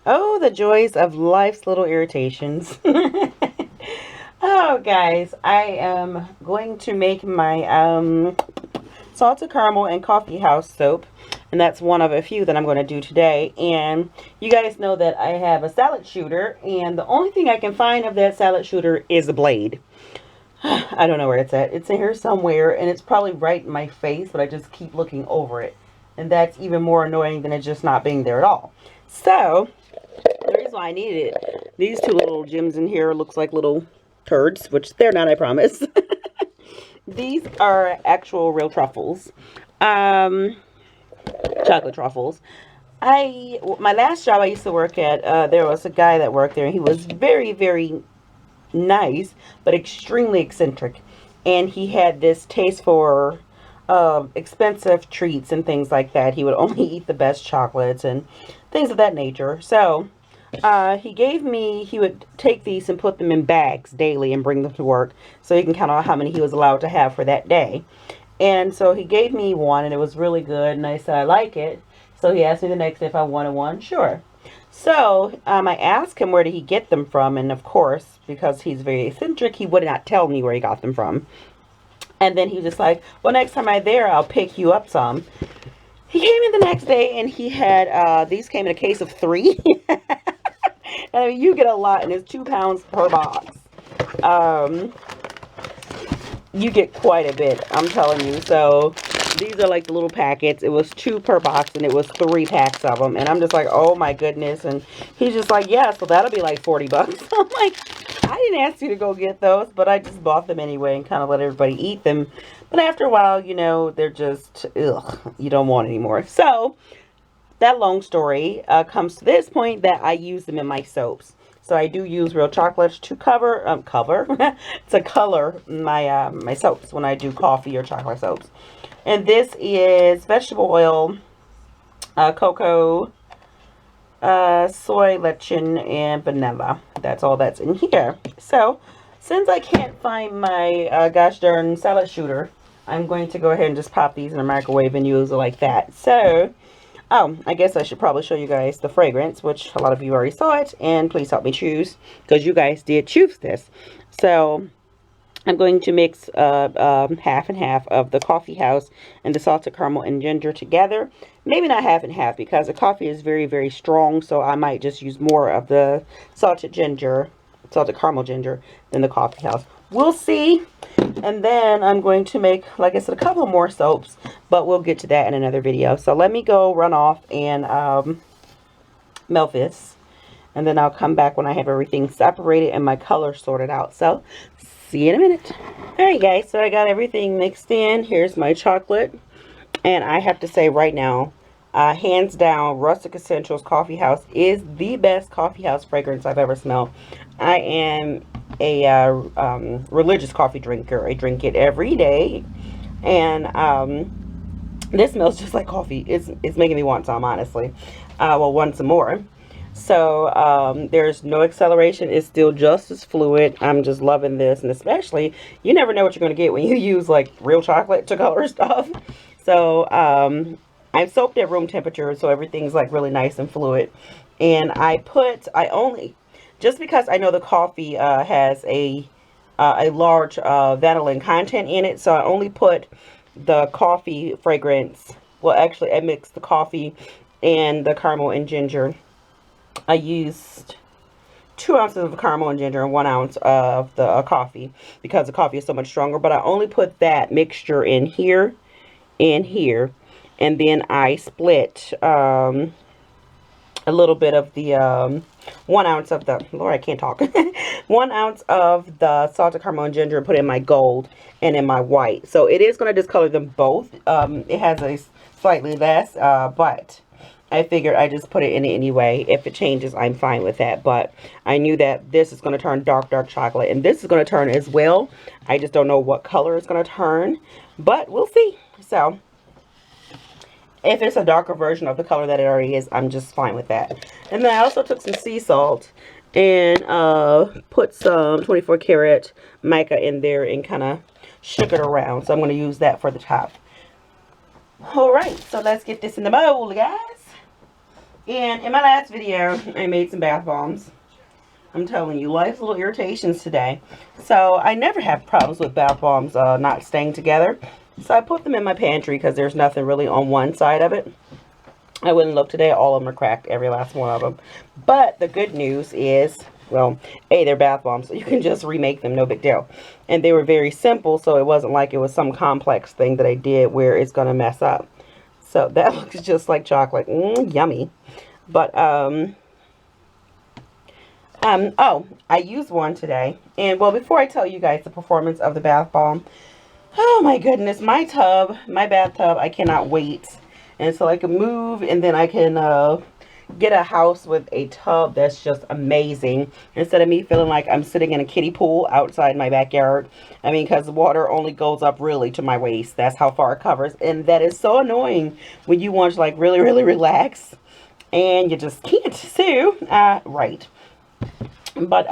Oh, the joys of life's little irritations. Oh, guys, I am going to make my salted caramel and coffee house soap. And that's one of a few that I'm going to do today. And you guys know that I have a salad shooter. And the only thing I can find of that salad shooter is a blade. I don't know where it's at. It's in here somewhere. And it's probably right in my face. But I just keep looking over it. And that's even more annoying than it just not being there at all. So, the reason why I needed it, these two little gems in here looks like little turds, which they're not, I promise. These are actual real truffles. Um, Chocolate truffles. My last job I used to work at, there was a guy that worked there, and he was very, very nice, but extremely eccentric. And he had this taste for expensive treats and things like that. He would only eat the best chocolates and things of that nature. So he would take these and put them in bags daily and bring them to work so he can count out how many he was allowed to have for that day. And so he gave me one, and it was really good, and I said I like it. So he asked me the next day if I wanted one. Sure. So I asked him where did he get them from, and of course, because he's very eccentric, he would not tell me where he got them from. And then he was just like, well, next time I'm there, I'll pick you up some. He came in the next day, and he had, these came in a case of 3. I mean, you get a lot, and it's 2 pounds per box. Um, you get quite a bit, I'm telling you. So these are like the little packets. It was 2 per box, and it was 3 packs of them. And I'm just like, oh my goodness. And he's just like, yeah, so that'll be like 40 bucks. I'm like, I didn't ask you to go get those, but I just bought them anyway and kind of let everybody eat them. But after a while, you know, they're just, ugh, you don't want anymore. So that long story comes to this point that I use them in my soaps. So I do use real chocolates to cover to color my soaps when I do coffee or chocolate soaps. And this is vegetable oil, cocoa, soy, lecithin, and vanilla. That's all that's in here. So since I can't find my gosh darn salad shooter, I'm going to go ahead and just pop these in the microwave and use it like that. So oh, I guess I should probably show you guys the fragrance, which a lot of you already saw it. And please help me choose, because you guys did choose this. So I'm going to mix half and half of the coffee house and the salted caramel and ginger together. Maybe not half and half, because the coffee is very, very strong. So I might just use more of the salted caramel ginger than the coffee house. We'll see. And then I'm going to make, like I said, a couple more soaps, but we'll get to that in another video. So let me go run off and melt this, and then I'll come back when I have everything separated and my color sorted out. So see you in a minute. Alright guys, so I got everything mixed in. Here's my chocolate, and I have to say right now, hands down, Rustic Essentials Coffee House is the best coffee house fragrance I've ever smelled. I am a religious coffee drinker. I drink it every day, and this smells just like coffee. It's making me want some, honestly. Well, want some more. So there's no acceleration. It's still just as fluid. I'm just loving this, and especially, you never know what you're going to get when you use like real chocolate to color stuff. So I'm soaked at room temperature, so everything's like really nice and fluid. And I only, just because I know the coffee has a large vanillin content in it, so I only put the coffee fragrance. Well, actually, I mixed the coffee and the caramel and ginger. I used 2 ounces of caramel and ginger and 1 ounce of the coffee, because the coffee is so much stronger. But I only put that mixture in here and here, and then I split a little bit of the 1 ounce of the, Lord, I can't talk, 1 ounce of the salted caramel and ginger, and put in my gold and in my white. So it is going to discolor them both. It has a slightly less, but I figured I just put it in anyway. If it changes, I'm fine with that. But I knew that this is going to turn dark chocolate, and this is going to turn as well. I just don't know what color it's going to turn, but we'll see. So if it's a darker version of the color that it already is, I'm just fine with that. And then I also took some sea salt and put some 24 karat mica in there and kind of shook it around. So I'm going to use that for the top. Alright, so let's get this in the mold, guys. And in my last video, I made some bath bombs. I'm telling you, life's little irritations today. So I never have problems with bath bombs not staying together. So I put them in my pantry because there's nothing really on one side of it. I wouldn't look today. All of them are cracked, every last one of them. But the good news is, well, A, they're bath bombs, so you can just remake them, no big deal. And they were very simple, so it wasn't like it was some complex thing that I did where it's going to mess up. So that looks just like chocolate. Yummy. But, oh, I used one today. And, well, before I tell you guys the performance of the bath bomb, oh my goodness, my bathtub, I cannot wait. And so I can move, and then I can get a house with a tub that's just amazing. Instead of me feeling like I'm sitting in a kiddie pool outside my backyard. I mean, because the water only goes up really to my waist. That's how far it covers. And that is so annoying when you want to like really, really relax. And you just can't. So, right. But,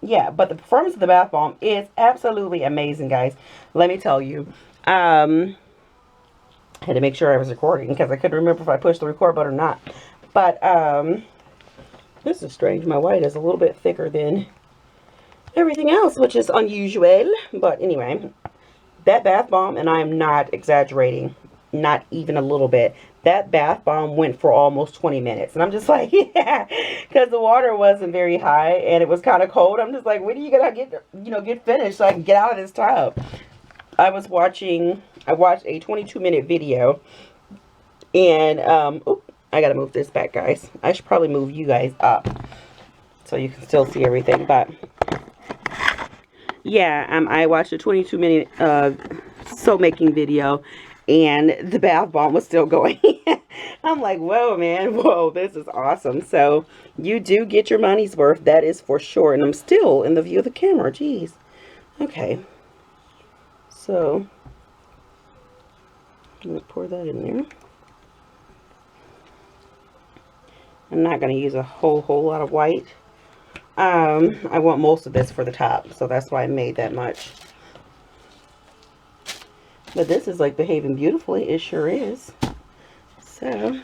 yeah, but the performance of the bath bomb is absolutely amazing, guys. Let me tell you. I had to make sure I was recording because I couldn't remember if I pushed the record button or not. But, this is strange. My white is a little bit thicker than everything else, which is unusual. But anyway, that bath bomb, and I am not exaggerating, not even a little bit. That bath bomb went for almost 20 minutes. And I'm just like, yeah, because the water wasn't very high and it was kind of cold. I'm just like, when are you going to get finished so I can get out of this tub? I watched a 22-minute video, and I gotta move this back, guys. I should probably move you guys up so you can still see everything. But yeah, I watched a 22-minute soap making video, and the bath bomb was still going. I'm like, whoa, man, whoa, this is awesome. So you do get your money's worth, that is for sure. And I'm still in the view of the camera. Jeez. Okay. So, I'm going to pour that in there. I'm not going to use a whole lot of white. I want most of this for the top, so that's why I made that much. But this is like behaving beautifully. It sure is. So,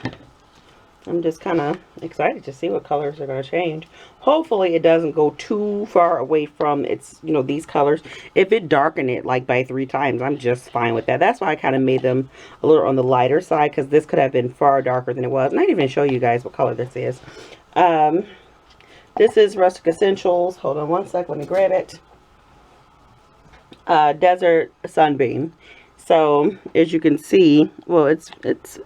I'm just kind of excited to see what colors are going to change. Hopefully it doesn't go too far away from its, these colors. If it darken it like by 3 times, I'm just fine with that. That's why I kind of made them a little on the lighter side, because this could have been far darker than it was. And I didn't even show you guys what color this is. This is Rustic Essentials. Hold on one sec. Let me grab it. Desert Sunbeam. So, as you can see, well, it's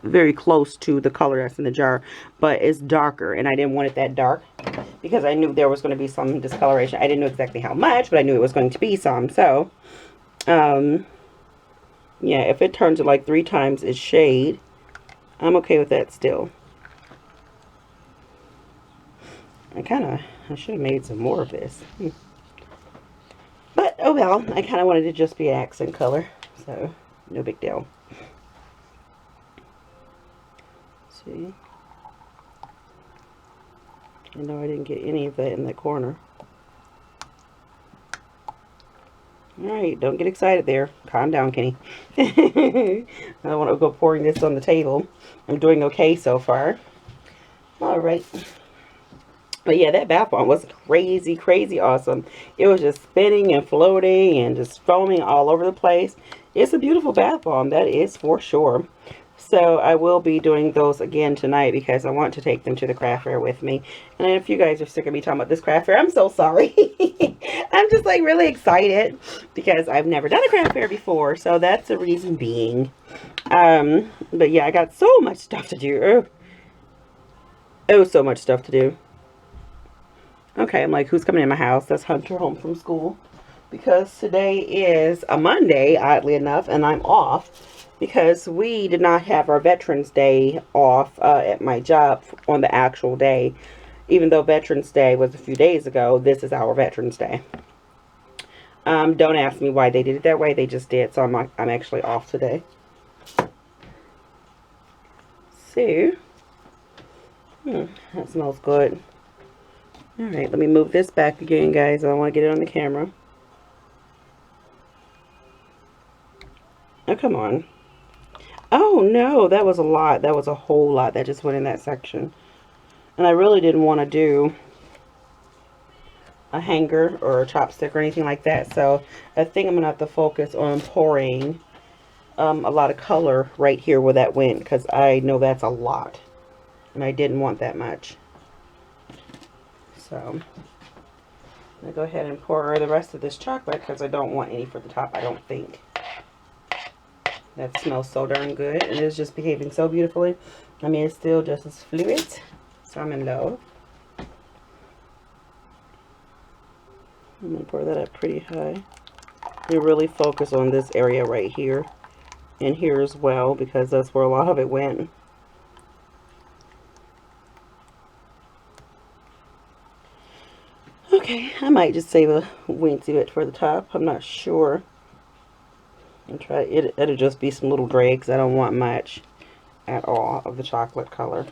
very close to the color that's in the jar, but it's darker, and I didn't want it that dark because I knew there was going to be some discoloration. I didn't know exactly how much, but I knew it was going to be some. So, yeah, if it turns to like 3 times its shade, I'm okay with that still. I should have made some more of this. But, oh well, I kind of wanted to just be an accent color, so no big deal. See? I know I didn't get any of that in the corner. Alright, don't get excited there. Calm down, Kenny. I don't want to go pouring this on the table. I'm doing okay so far. Alright. But yeah, that bath bomb was crazy, crazy awesome. It was just spinning and floating and just foaming all over the place. It's a beautiful bath bomb, that is for sure. So I will be doing those again tonight because I want to take them to the craft fair with me. And if you guys are sick of me talking about this craft fair, I'm so sorry. I'm just like really excited because I've never done a craft fair before. So that's the reason being. But yeah, I got so much stuff to do. Oh, so much stuff to do. Okay, I'm like, who's coming in my house? That's Hunter home from school. Because today is a Monday, oddly enough, and I'm off. Because we did not have our Veterans Day off at my job on the actual day. Even though Veterans Day was a few days ago, this is our Veterans Day. Don't ask me why they did it that way. They just did, so I'm actually off today. So, that smells good. Alright, let me move this back again, guys. I don't want to get it on the camera. Oh, come on. Oh no, that was a lot. That was a whole lot that just went in that section. And I really didn't want to do a hanger or a chopstick or anything like that. So I think I'm going to have to focus on pouring a lot of color right here where that went, because I know that's a lot. And I didn't want that much. So I'm going to go ahead and pour the rest of this chocolate because I don't want any for the top, I don't think. That smells so darn good. And it's just behaving so beautifully. I mean, it's still just as fluid. So I'm in love. I'm going to pour that up pretty high. You really focus on this area right here. And here as well, because that's where a lot of it went. Okay, I might just save a weensy bit for the top. I'm not sure. And try it. It'll just be some little dregs. I don't want much at all of the chocolate color.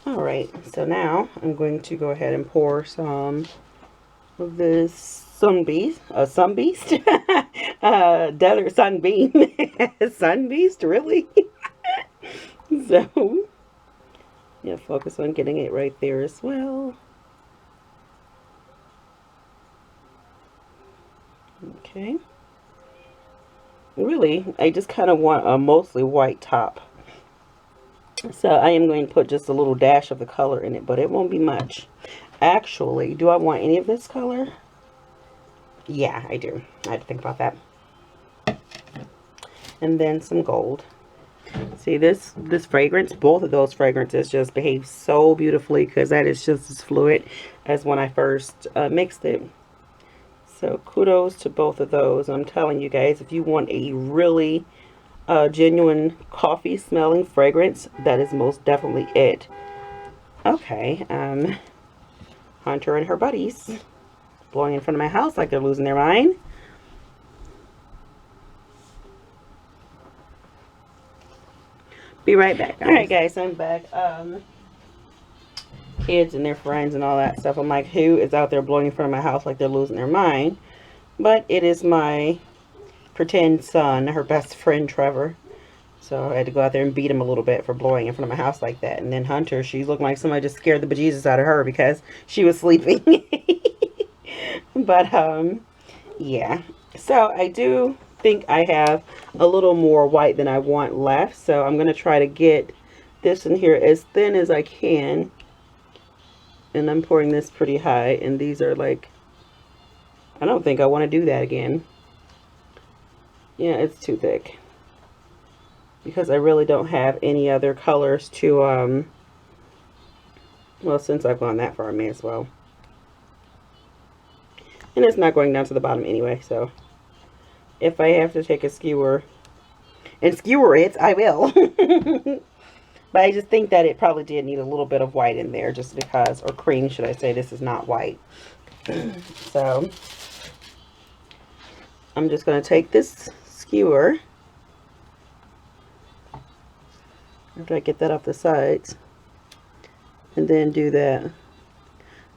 Alright, so now I'm going to go ahead and pour some of this sunbeast, Deller sunbeam, sunbeast, really? So, yeah, focus on getting it right there as well. Okay. Really, I just kind of want a mostly white top. So I am going to put just a little dash of the color in it, but it won't be much. Actually, do I want any of this color? Yeah, I do. I had to think about that. And then some gold. See, this fragrance, both of those fragrances just behave so beautifully because that is just as fluid as when I first mixed it. So kudos to both of those. I'm telling you guys, if you want a really genuine coffee smelling fragrance, that is most definitely it. Okay, Hunter and her buddies blowing in front of my house like they're losing their mind. Be right back, guys. Alright guys, I'm back. Kids and their friends and all that stuff. I'm like, who is out there blowing in front of my house like they're losing their mind? But it is my pretend son, her best friend Trevor. So I had to go out there and beat him a little bit for blowing in front of my house like that. And then Hunter, she looked like somebody just scared the bejesus out of her because she was sleeping. But yeah. So I do think I have a little more white than I want left. So I'm going to try to get this in here as thin as I can. And I'm pouring this pretty high. And these are like, I don't think I want to do that again. Yeah, it's too thick. Because I really don't have any other colors to, well, since I've gone that far, I may as well. And it's not going down to the bottom anyway, so if I have to take a skewer and skewer it, I will. But I just think that it probably did need a little bit of white in there just because, or cream, should I say. This is not white. So I'm just going to take this skewer after I get that off the sides and then do that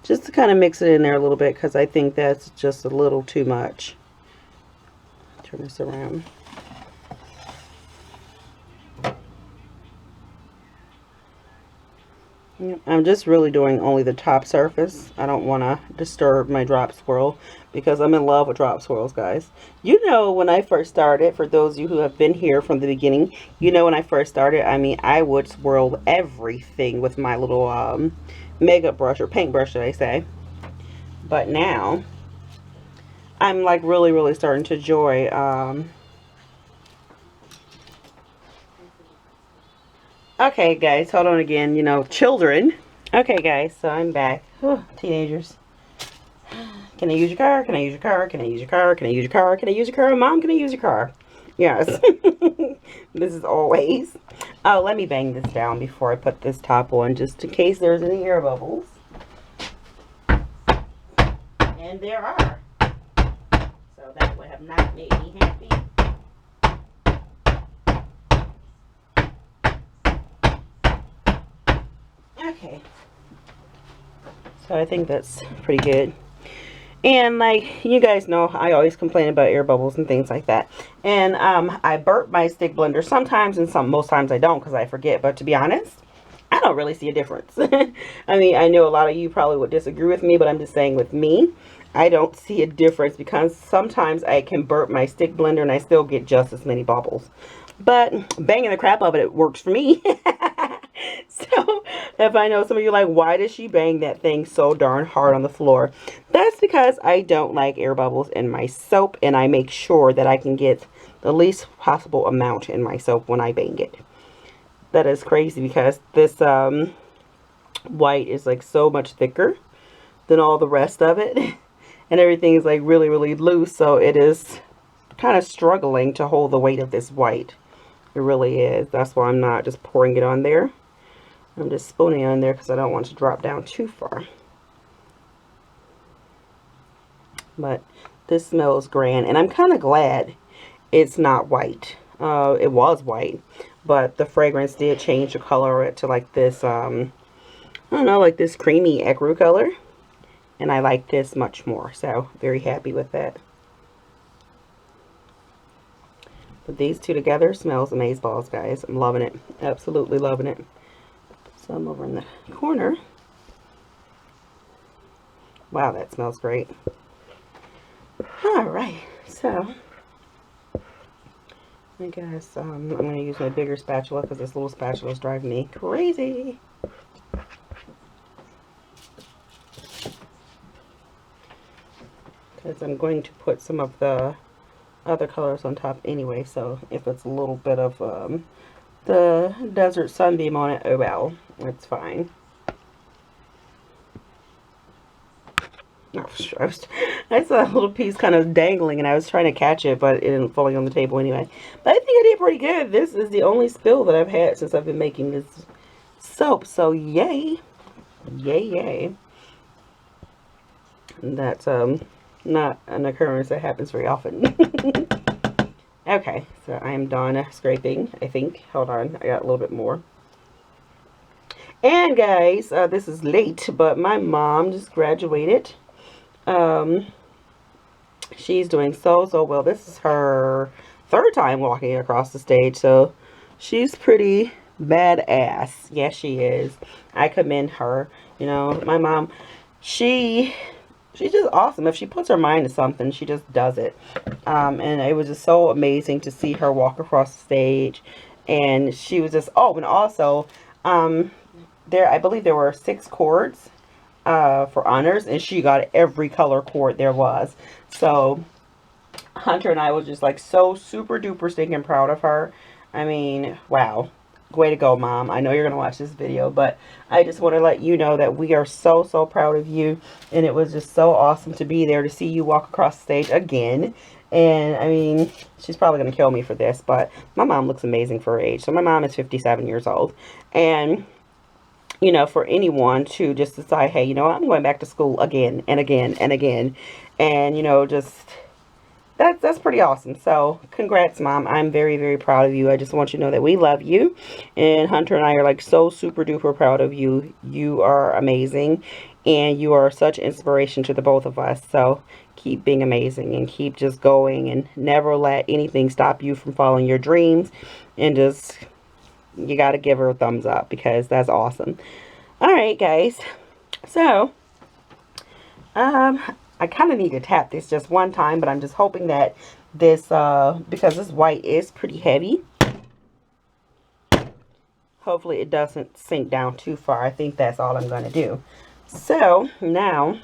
just to kind of mix it in there a little bit because I think that's just a little too much. Turn this around. I'm just really doing only the top surface. I don't want to disturb my drop swirl because I'm in love with drop swirls, guys. You know, when I first started, for those of you who have been here from the beginning, you know when I first started, I mean, I would swirl everything with my little makeup brush or paintbrush, should I say. But now, I'm like really starting to enjoy okay, guys, hold on again. You know, children. Okay, guys, so I'm back. Whew, teenagers. Can I use your car? Can I use your car? Can I use your car? Can I use your car? Can I use your car? Mom, can I use your car? Yes. This is always. Oh, let me bang this down before I put this top on, just in case there's any air bubbles. And there are. So that would have not made me happy. Okay, so I think that's pretty good. And like you guys know, I always complain about air bubbles and things like that. And I burp my stick blender sometimes, and most times I don't because I forget. But to be honest, I don't really see a difference. I mean, I know a lot of you probably would disagree with me, but I'm just saying with me, I don't see a difference because sometimes I can burp my stick blender and I still get just as many bubbles. But banging the crap out of it works for me. So if I know some of you like, why does she bang that thing so darn hard on the floor? That's because I don't like air bubbles in my soap, and I make sure that I can get the least possible amount in my soap when I bang it. That is crazy because this white is like so much thicker than all the rest of it. And everything is like really, really loose. So it is kind of struggling to hold the weight of this white. It really is. That's why I'm not just pouring it on there. I'm just spooning it on there because I don't want to drop down too far. But this smells grand. And I'm kind of glad it's not white. It was white. But the fragrance did change the color to like this, I don't know, like this creamy ecru color. And I like this much more. So very happy with that. But these two together smells amazeballs, guys. I'm loving it. Absolutely loving it. So I'm over in the corner. Wow, that smells great. Alright, so I guess I'm going to use my bigger spatula because this little spatula is driving me crazy. Because I'm going to put some of the other colors on top anyway, so if it's a little bit of the desert sunbeam on it, oh well, it's fine. I saw a little piece kind of dangling and I was trying to catch it, but it didn't fall on the table anyway. But I think I did pretty good. This is the only spill that I've had since I've been making this soap, so yay. Yay, yay. And that's not an occurrence that happens very often. Okay, so I am done scraping, I think. Hold on, I got a little bit more. And guys, this is late, but my mom just graduated. She's doing so well. This is her third time walking across the stage, so she's pretty badass. Yes, she is. I commend her. You know, my mom, she's just awesome. If she puts her mind to something, she just does it. And it was just so amazing to see her walk across the stage. And she was just, oh, and also, I believe there were 6 chords for honors, and she got every color chord there was. So Hunter and I was just like so super duper stinking proud of her. I mean, wow. Way to go, Mom. I know you're going to watch this video, but I just want to let you know that we are so proud of you. And it was just so awesome to be there to see you walk across the stage again. And I mean, she's probably going to kill me for this, but my mom looks amazing for her age. So my mom is 57 years old. And you know, for anyone to just decide, hey, you know what, I'm going back to school again and again and again. And, you know, just, that's pretty awesome. So, congrats, Mom. I'm very proud of you. I just want you to know that we love you. And Hunter and I are, like, so super duper proud of you. You are amazing. And you are such inspiration to the both of us. So, keep being amazing and keep just going. And never let anything stop you from following your dreams. And just, you got to give her a thumbs up because that's awesome. Alright, guys. So, I kind of need to tap this just one time, but I'm just hoping that this, because this white is pretty heavy, hopefully it doesn't sink down too far. I think that's all I'm going to do. So, now,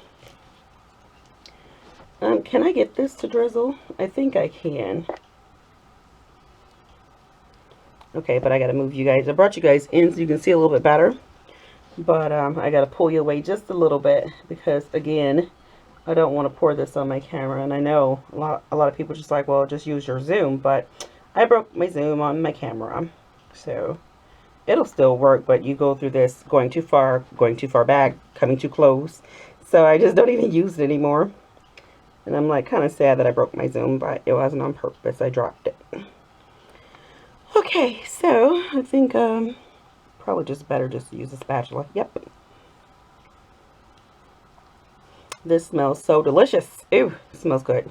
can I get this to drizzle? I think I can. Okay, but I got to move you guys. I brought you guys in so you can see a little bit better. But I got to pull you away just a little bit because, again, I don't want to pour this on my camera. And I know a lot of people just like, well, just use your zoom. But I broke my zoom on my camera. So it'll still work, but you go through this going too far back, coming too close. So I just don't even use it anymore. And I'm like kind of sad that I broke my zoom, but it wasn't on purpose. I dropped it. Okay, so I think probably just better just use a spatula. Yep. This smells so delicious. Ooh, it smells good.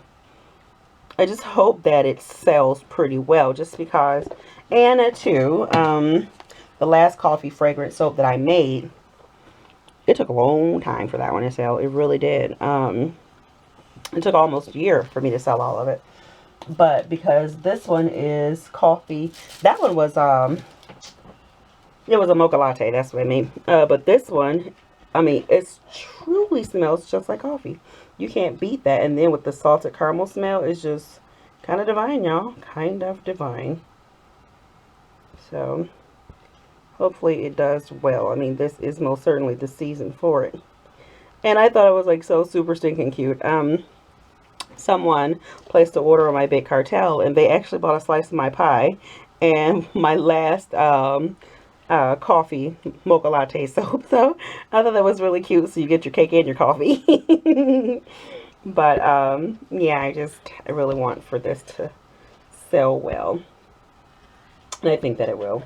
I just hope that it sells pretty well, just because. And too, the last coffee fragrance soap that I made, it took a long time for that one to sell. It really did. It took almost a year for me to sell all of it. But because this one is coffee, that one was it was a mocha latte. That's what I mean. But this one, I mean, it truly smells just like coffee. You can't beat that. And then with the salted caramel smell, it's just kind of divine, y'all. Kind of divine. So hopefully it does well. I mean, this is most certainly the season for it. And I thought it was like so super stinking cute. Someone placed an order on my Big Cartel, and they actually bought a slice of my pie and my last coffee mocha latte soap. So I thought that was really cute. So you get your cake and your coffee. But yeah, I really want for this to sell well, and I think that it will.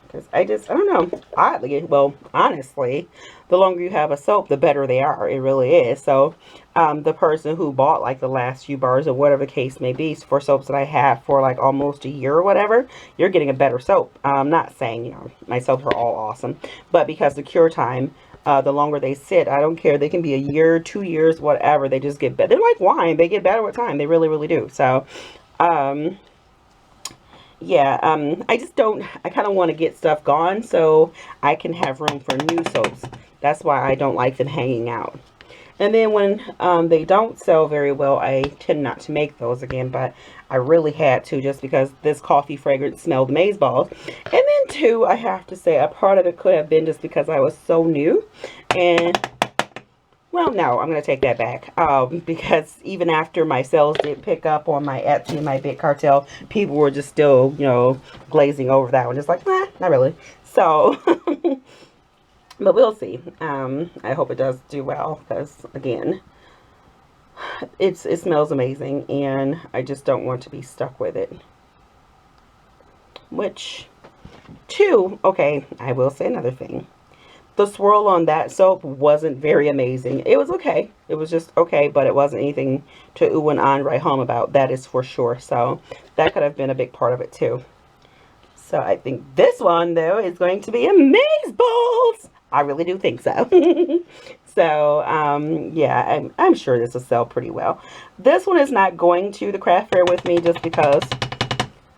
Because I don't know, oddly, well, honestly, the longer you have a soap, the better they are. It really is. So, the person who bought, like, the last few bars or whatever the case may be, for soaps that I have for, like, almost a year or whatever, you're getting a better soap. I'm not saying, you know, my soaps are all awesome. But because the cure time, the longer they sit, I don't care. They can be a year, 2 years, whatever. They just get better. They're like wine. They get better with time. They really, really do. So, yeah, I just don't, I kind of want to get stuff gone so I can have room for new soaps. That's why I don't like them hanging out. And then when they don't sell very well, I tend not to make those again, but I really had to, just because this coffee fragrance smelled amazeballs. And then too, I have to say, a part of it could have been just because I was so new. And well, no, I'm going to take that back. Because even after my sales did pick up on my Etsy and my Big Cartel, people were just still, you know, glazing over that one. Just like, nah, not really. So, but we'll see. I hope it does do well, because, again, it smells amazing, and I just don't want to be stuck with it. Which, too, okay, I will say another thing. The swirl on that soap wasn't very amazing. It was okay. It was just okay, but it wasn't anything to ooh and on right home about. That is for sure. So that could have been a big part of it too. So I think this one, though, is going to be amazeballs. I really do think so. So, yeah, I'm sure this will sell pretty well. This one is not going to the craft fair with me just because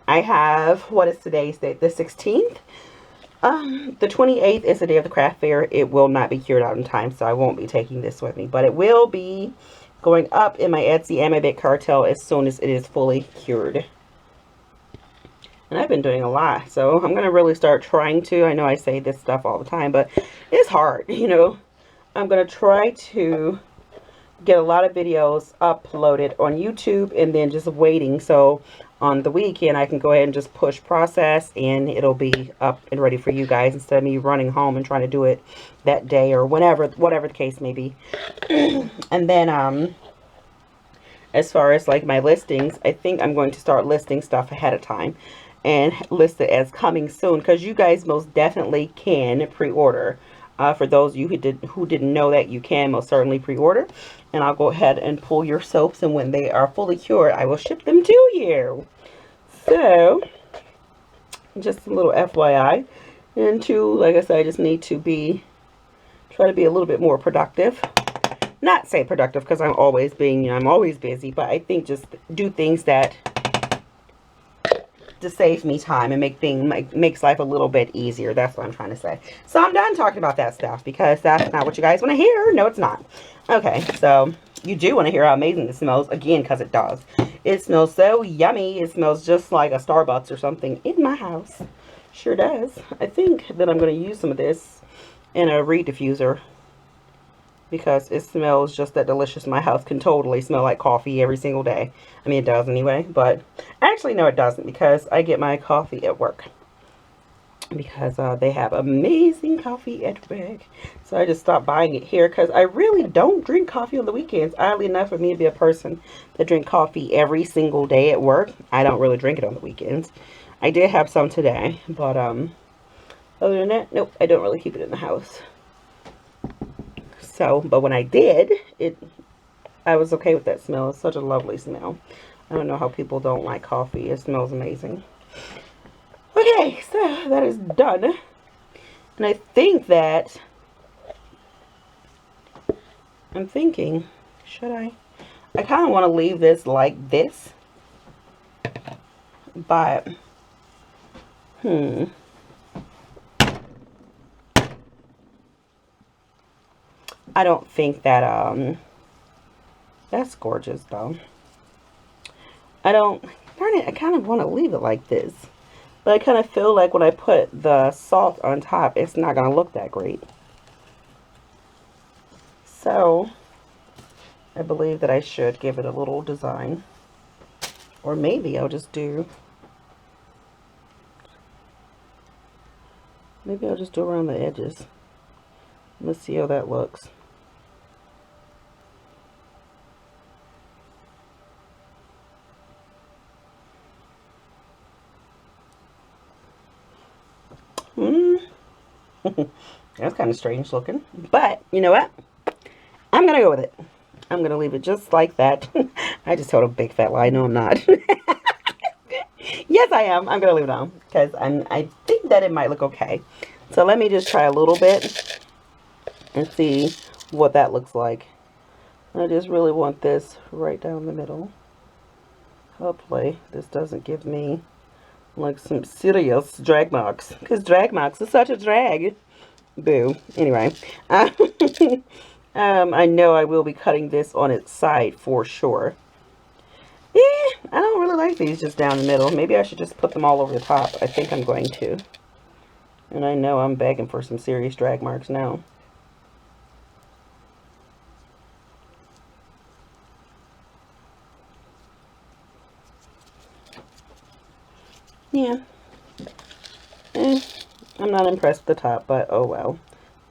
I have, what is today's date? The 16th? The 28th is the day of the craft fair. It will not be cured out in time, so I won't be taking this with me. But it will be going up in my Etsy and my Big Cartel as soon as it is fully cured. And I've been doing a lot, so I'm going to really start trying to. I know I say this stuff all the time, but it's hard, you know. I'm going to try to get a lot of videos uploaded on YouTube, and then just waiting so on the weekend I can go ahead and just push process and it'll be up and ready for you guys, instead of me running home and trying to do it that day or whatever the case may be. And then as far as like my listings, I think I'm going to start listing stuff ahead of time and list it as coming soon, because you guys most definitely can pre-order. For those of you who didn't know that, you can most certainly pre-order. And I'll go ahead and pull your soaps, and when they are fully cured, I will ship them to you. So, just a little FYI. And two, like I said, I just need to try to be a little bit more productive. Not say productive, because I'm always I'm always busy, but I think just do things that to save me time and makes life a little bit easier. That's what I'm trying to say. So I'm done talking about that stuff, because that's not what you guys want to hear. No, it's not. Okay, so you do want to hear how amazing it smells, again, because it does. It smells so yummy. It smells just like a Starbucks or something in my house. Sure does. I think that I'm going to use some of this in a reed diffuser, because it smells just that delicious. My house can totally smell like coffee every single day. I mean, it does anyway, but actually, no, it doesn't, because I get my coffee at work. Because they have amazing coffee at work. So I just stopped buying it here, because I really don't drink coffee on the weekends. Oddly enough, for me to be a person that drink coffee every single day at work, I don't really drink it on the weekends. I did have some today, but other than that, nope, I don't really keep it in the house. So, but when I did, I was okay with that smell. It's such a lovely smell. I don't know how people don't like coffee. It smells amazing. Okay, so that is done. And I think that, I'm thinking, should I kind of want to leave this like this, but, I don't think that, that's gorgeous though. Darn it, I kind of want to leave it like this. But I kind of feel like when I put the salt on top, it's not going to look that great. So, I believe that I should give it a little design. Or maybe I'll just do, around the edges. Let's see how that looks. That's kind of strange looking. But, you know what? I'm going to go with it. I'm going to leave it just like that. I just told a big fat lie. No, I'm not. Yes, I am. I'm going to leave it on. Because I think that it might look okay. So let me just try a little bit. And see what that looks like. I just really want this right down the middle. Hopefully this doesn't give me like some serious drag marks. Because drag marks is such a drag. Boo. Anyway. I know I will be cutting this on its side for sure. I don't really like these just down the middle. Maybe I should just put them all over the top. I think I'm going to. And I know I'm begging for some serious drag marks now. Yeah. I'm not impressed with the top, but oh well.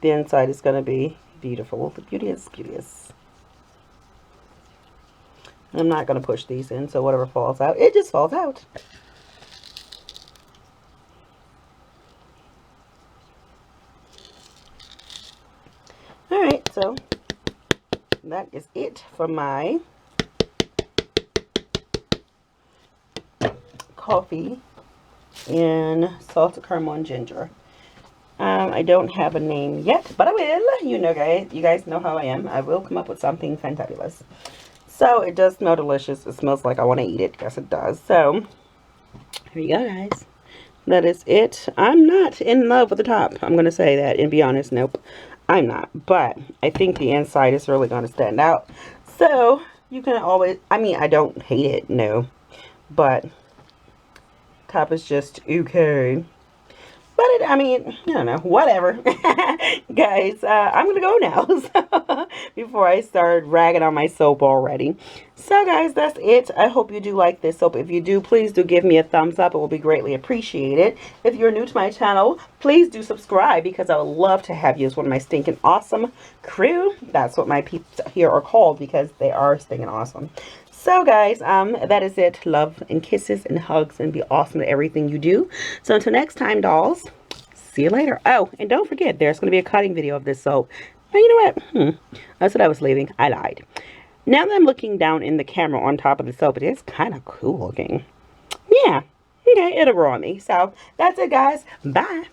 The inside is going to be beautiful. The beauty is beauteous. I'm not going to push these in, so whatever falls out, it just falls out. Alright, so that is it for my coffee and salted caramel and ginger. I don't have a name yet, but I will. You guys know how I am. I will come up with something fantabulous. So it does smell delicious. It smells like I want to eat it. Yes, it does. So here you go, guys. That is it. I'm not in love with the top. I'm going to say that and be honest. Nope, I'm not. But I think the inside is really going to stand out. So you can always, I mean, I don't hate it, no. But top is just okay. But I mean, I don't know, whatever. Guys, I'm going to go now. So, before I start ragging on my soap already. So, guys, that's it. I hope you do like this soap. If you do, please do give me a thumbs up. It will be greatly appreciated. If you're new to my channel, please do subscribe because I would love to have you as one of my stinking awesome crew. That's what my peeps here are called because they are stinking awesome. So guys, that is it. Love and kisses and hugs and be awesome at everything you do. So until next time, dolls, see you later. Oh, and don't forget, there's going to be a cutting video of this soap. Now, you know what? That's what I was leaving. I lied. Now that I'm looking down in the camera on top of the soap, it is kind of cool looking. Yeah. Okay, it'll grow on me. So that's it, guys. Bye.